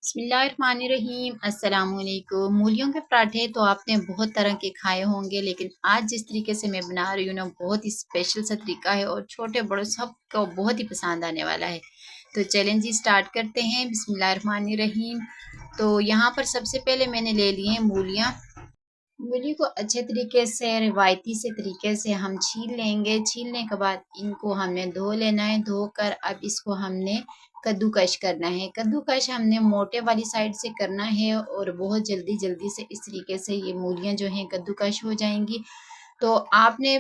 बिस्मिल्लाहिर्रहमानिर्रहीम अस्सलाम वालेकुम। मूलियों के पराठे तो आपने बहुत तरह के खाए होंगे, लेकिन आज जिस तरीके से मैं बना रही हूँ ना, बहुत ही स्पेशल सा तरीका है और छोटे बड़े सबको बहुत ही पसंद आने वाला है। तो चैलेंज जी स्टार्ट करते हैं। बिस्मिल्लाहिर्रहमानिर्रहीम। तो यहाँ पर सबसे पहले मैंने ले लिए हैं मूलियाँ। मूली को अच्छे तरीके से रिवायती से तरीके से हम छील लेंगे। छीलने के बाद इनको हमने धो लेना है। धोकर अब इसको हमने कद्दूकश करना है। कद्दूकश हमने मोटे वाली साइड से करना है और बहुत जल्दी जल्दी से इस तरीके से ये मूलियाँ जो हैं कद्दूकश हो जाएंगी। तो आपने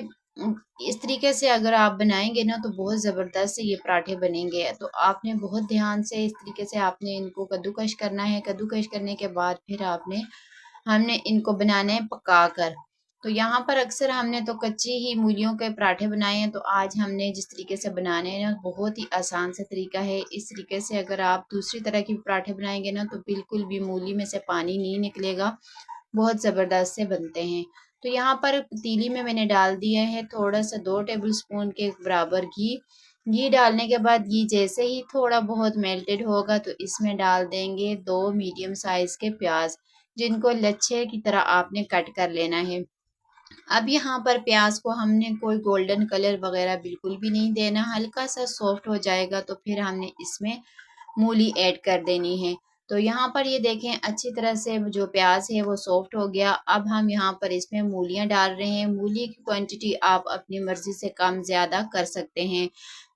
इस तरीके से अगर आप बनाएंगे ना तो बहुत ज़बरदस्त ये पराठे बनेंगे। तो आपने बहुत ध्यान से इस तरीके से आपने इनको कद्दूकश करना है। कद्दूकश करने के बाद फिर हमने इनको बनाना है पका कर। तो यहाँ पर अक्सर हमने तो कच्ची ही मूलियों के पराठे बनाए हैं। तो आज हमने जिस तरीके से बनाने हैं ना, बहुत ही आसान सा तरीका है। इस तरीके से अगर आप दूसरी तरह के पराठे बनाएंगे ना तो बिल्कुल भी मूली में से पानी नहीं निकलेगा, बहुत ज़बरदस्त से बनते हैं। तो यहाँ पर पतीली में मैंने डाल दिया है थोड़ा सा 2 टेबल स्पून के बराबर घी। घी डालने के बाद घी जैसे ही थोड़ा बहुत मेल्टेड होगा तो इसमें डाल देंगे 2 मीडियम साइज के प्याज, जिनको लच्छे की तरह आपने कट कर लेना है। अब यहाँ पर प्याज को हमने कोई गोल्डन कलर वगैरह बिल्कुल भी नहीं देना, हल्का सा सॉफ्ट हो जाएगा तो फिर हमने इसमें मूली ऐड कर देनी है। तो यहाँ पर ये देखें अच्छी तरह से जो प्याज है वो सॉफ्ट हो गया। अब हम यहाँ पर इसमें मूलियाँ डाल रहे हैं। मूली की क्वांटिटी आप अपनी मर्जी से कम ज़्यादा कर सकते हैं।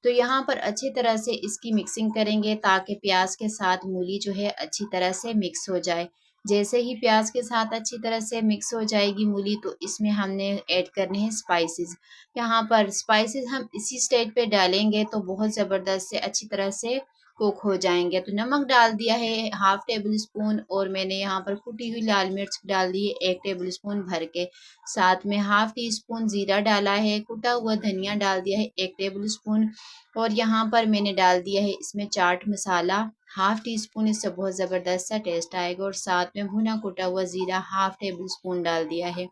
तो यहाँ पर अच्छी तरह से इसकी मिक्सिंग करेंगे ताकि प्याज के साथ मूली जो है अच्छी तरह से मिक्स हो जाए। जैसे ही प्याज के साथ अच्छी तरह से मिक्स हो जाएगी मूली तो इसमें हमने ऐड करने हैं स्पाइसेस। यहाँ पर स्पाइसेस हम इसी स्टेज पे डालेंगे तो बहुत ज़बरदस्त से अच्छी तरह से कुक हो जाएंगे। तो नमक डाल दिया है 1/2 टेबल स्पून और मैंने यहाँ पर कुटी हुई लाल मिर्च डाल दी है 1 टेबल स्पून भर के। साथ में 1/2 टी स्पून जीरा डाला है, कुटा हुआ धनिया डाल दिया है 1 टेबल स्पून और यहाँ पर मैंने डाल दिया है इसमें चाट मसाला 1/2 टी स्पून। इससे बहुत ज़बरदस्त सा टेस्ट आएगा और साथ में भुना कुटा हुआ जीरा 1/2 टेबल स्पून डाल दिया है।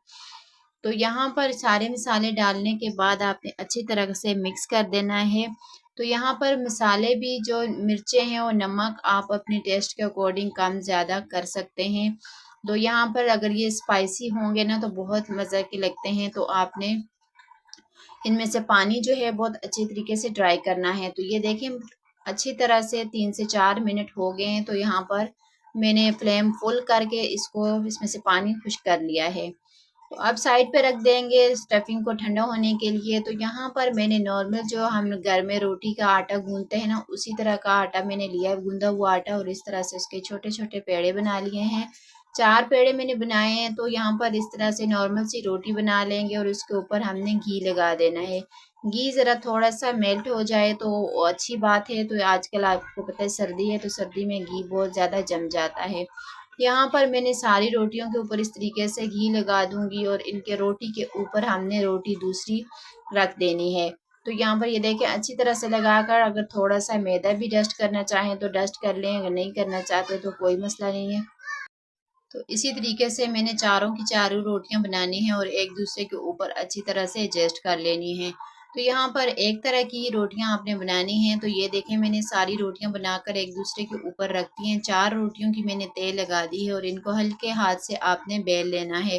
तो यहाँ पर सारे मसाले डालने के बाद आपने अच्छी तरह से मिक्स कर देना है। तो यहाँ पर मसाले भी जो मिर्चें हैं और नमक आप अपने टेस्ट के अकॉर्डिंग कम ज़्यादा कर सकते हैं। तो यहाँ पर अगर ये स्पाइसी होंगे ना तो बहुत मज़े के लगते हैं। तो आपने इनमें से पानी जो है बहुत अच्छे तरीके से ड्राई करना है। तो ये देखें अच्छी तरह से 3 से 4 मिनट हो गए हैं। तो यहाँ पर मैंने फ्लेम फुल करके इसको इसमें से पानी खुश्क कर लिया है। तो अब साइड पे रख देंगे स्टफिंग को ठंडा होने के लिए। तो यहाँ पर मैंने नॉर्मल जो हम घर में रोटी का आटा गूंथते हैं ना, उसी तरह का आटा मैंने लिया है, गूंदा हुआ आटा, और इस तरह से उसके छोटे छोटे पेड़े बना लिए हैं। 4 पेड़े मैंने बनाए हैं। तो यहाँ पर इस तरह से नॉर्मल सी रोटी बना लेंगे और उसके ऊपर हमने घी लगा देना है। घी ज़रा थोड़ा सा मेल्ट हो जाए तो अच्छी बात है। तो आजकल आपको पता है सर्दी है तो सर्दी में घी बहुत ज़्यादा जम जाता है। यहाँ पर मैंने सारी रोटियों के ऊपर इस तरीके से घी लगा दूंगी और इनके रोटी के ऊपर हमने रोटी दूसरी रख देनी है। तो यहाँ पर ये देखें अच्छी तरह से लगाकर, अगर थोड़ा सा मैदा भी डस्ट करना चाहें तो डस्ट कर लें, अगर नहीं करना चाहते तो कोई मसला नहीं है। तो इसी तरीके से मैंने चारों की चारों रोटियां बनानी है और एक दूसरे के ऊपर अच्छी तरह से एडजस्ट कर लेनी है। तो यहाँ पर एक तरह की रोटियां आपने बनानी है। तो ये देखें मैंने सारी रोटियां बनाकर एक दूसरे के ऊपर रख दी हैं। 4 रोटियों की मैंने तेल लगा दी है और इनको हल्के हाथ से आपने बेल लेना है।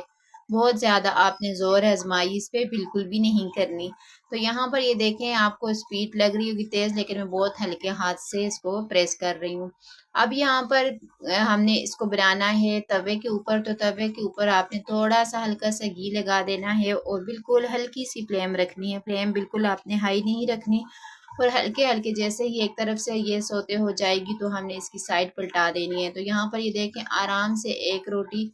बहुत ज़्यादा आपने ज़ोर आजमाई इस पे बिल्कुल भी नहीं करनी। तो यहाँ पर ये देखें आपको स्पीड लग रही होगी तेज़, लेकिन मैं बहुत हल्के हाथ से इसको प्रेस कर रही हूँ। अब यहाँ पर हमने इसको बनाना है तवे के ऊपर। तो तवे के ऊपर आपने थोड़ा सा हल्का सा घी लगा देना है और बिल्कुल हल्की सी फ्लेम रखनी है। फ्लेम बिल्कुल आपने हाई नहीं रखनी और हल्के हल्के जैसे ही एक तरफ से ये सोते हो जाएगी तो हमने इसकी साइड पलटा देनी है। तो यहाँ पर ये देखें आराम से एक रोटी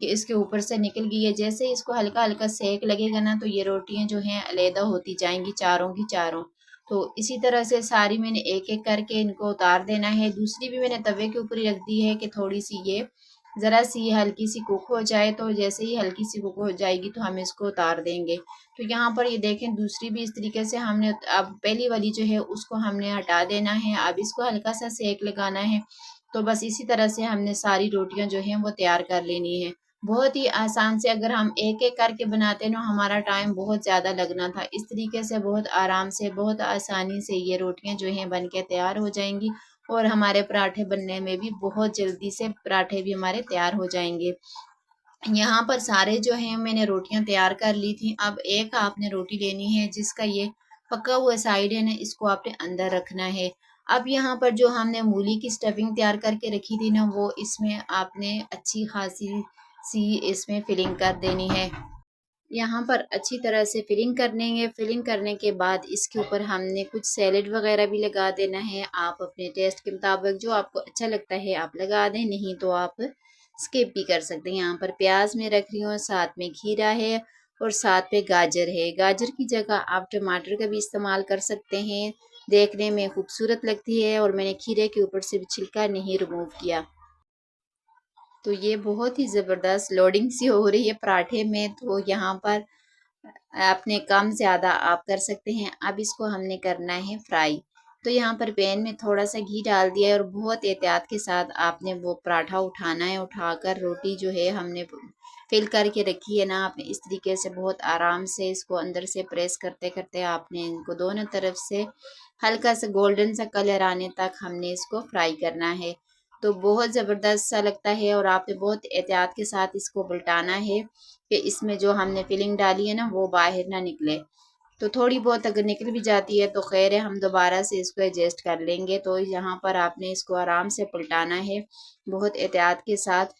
कि इसके ऊपर से निकल गई है। जैसे ही इसको हल्का हल्का सेक लगेगा ना तो ये रोटियां जो हैं अलहदा होती जाएंगी चारों की चारों। तो इसी तरह से सारी मैंने एक एक करके इनको उतार देना है। दूसरी भी मैंने तवे के ऊपर ही रख दी है कि थोड़ी सी ये ज़रा सी हल्की सी कुक हो जाए। तो जैसे ही हल्की सी कुक हो जाएगी तो हम इसको उतार देंगे। तो यहाँ पर ये देखें दूसरी भी इस तरीके से हमने, अब पहली वाली जो है उसको हमने हटा देना है। अब इसको हल्का सा सेक लगाना है। तो बस इसी तरह से हमने सारी रोटियां जो हैं वो तैयार कर लेनी है। बहुत ही आसान से, अगर हम एक एक करके बनाते ना हमारा टाइम बहुत ज़्यादा लगना था। इस तरीके से बहुत आराम से बहुत आसानी से ये रोटियां जो हैं बन के तैयार हो जाएंगी और हमारे पराठे बनने में भी बहुत जल्दी से पराठे भी हमारे तैयार हो जाएंगे। यहाँ पर सारे जो हैं मैंने रोटियां तैयार कर ली थी। अब एक आपने रोटी लेनी है जिसका ये पका हुआ साइड है ना, इसको आपने अंदर रखना है। अब यहाँ पर जो हमने मूली की स्टफिंग तैयार करके रखी थी ना, वो इसमें आपने अच्छी खासी सी इसमें फिलिंग कर देनी है। यहाँ पर अच्छी तरह से फिलिंग करने है। फिलिंग करने के बाद इसके ऊपर हमने कुछ सैलेड वगैरह भी लगा देना है। आप अपने टेस्ट के मुताबिक जो आपको अच्छा लगता है आप लगा दें, नहीं तो आप स्किप भी कर सकते हैं। यहाँ पर प्याज में रख रही हूँ, साथ में खीरा है और साथ में गाजर है। गाजर की जगह आप टमाटर का भी इस्तेमाल कर सकते हैं, देखने में खूबसूरत लगती है। और मैंने खीरे के ऊपर से भी छिलका नहीं रिमूव किया। तो ये बहुत ही ज़बरदस्त लोडिंग सी हो रही है पराठे में, तो यहाँ पर आपने कम ज़्यादा आप कर सकते हैं। अब इसको हमने करना है फ्राई। तो यहाँ पर पैन में थोड़ा सा घी डाल दिया है और बहुत एहतियात के साथ आपने वो पराठा उठाना है। उठाकर रोटी जो है हमने फिल करके रखी है ना, आपने इस तरीके से बहुत आराम से इसको अंदर से प्रेस करते करते आपने इनको दोनों तरफ से हल्का सा गोल्डन सा कलर आने तक हमने इसको फ्राई करना है। तो बहुत ज़बरदस्त सा लगता है और आपने बहुत एहतियात के साथ इसको पलटाना है कि इसमें जो हमने फिलिंग डाली है ना वो बाहर ना निकले। तो थोड़ी बहुत अगर निकल भी जाती है तो खैर है, हम दोबारा से इसको एडजस्ट कर लेंगे। तो यहाँ पर आपने इसको आराम से पलटाना है बहुत एहतियात के साथ।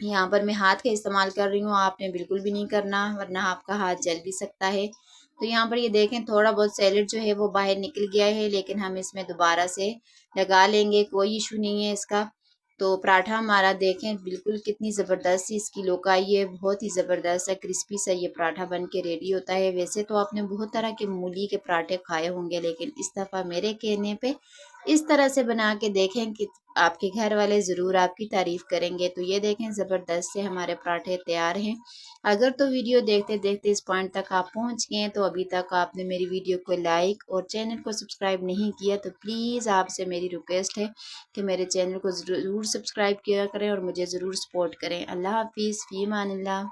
यहाँ पर मैं हाथ का इस्तेमाल कर रही हूँ, आपने बिल्कुल भी नहीं करना वरना आपका हाथ जल भी सकता है। तो यहाँ पर ये देखें थोड़ा बहुत सैलेड जो है वो बाहर निकल गया है, लेकिन हम इसमें दोबारा से लगा लेंगे, कोई इशू नहीं है इसका। तो पराठा हमारा देखें बिल्कुल कितनी ज़बरदस्त सी इसकी लुक आई है, बहुत ही ज़बरदस्त सा क्रिस्पी सा ये पराठा बन के रेडी होता है। वैसे तो आपने बहुत तरह के मूली के पराठे खाए होंगे, लेकिन इस दफ़ा मेरे कहने पे इस तरह से बना के देखें कि आपके घर वाले ज़रूर आपकी तारीफ़ करेंगे। तो ये देखें ज़बरदस्त से हमारे पराठे तैयार हैं। अगर तो वीडियो देखते देखते इस पॉइंट तक आप पहुंच गए हैं तो अभी तक आपने मेरी वीडियो को लाइक और चैनल को सब्सक्राइब नहीं किया, तो प्लीज़ आपसे मेरी रिक्वेस्ट है कि मेरे चैनल को ज़रूर सब्सक्राइब किया करें और मुझे ज़रूर सपोर्ट करें। अल्लाह हाफिज़, फ़ी अमानिल्लाह।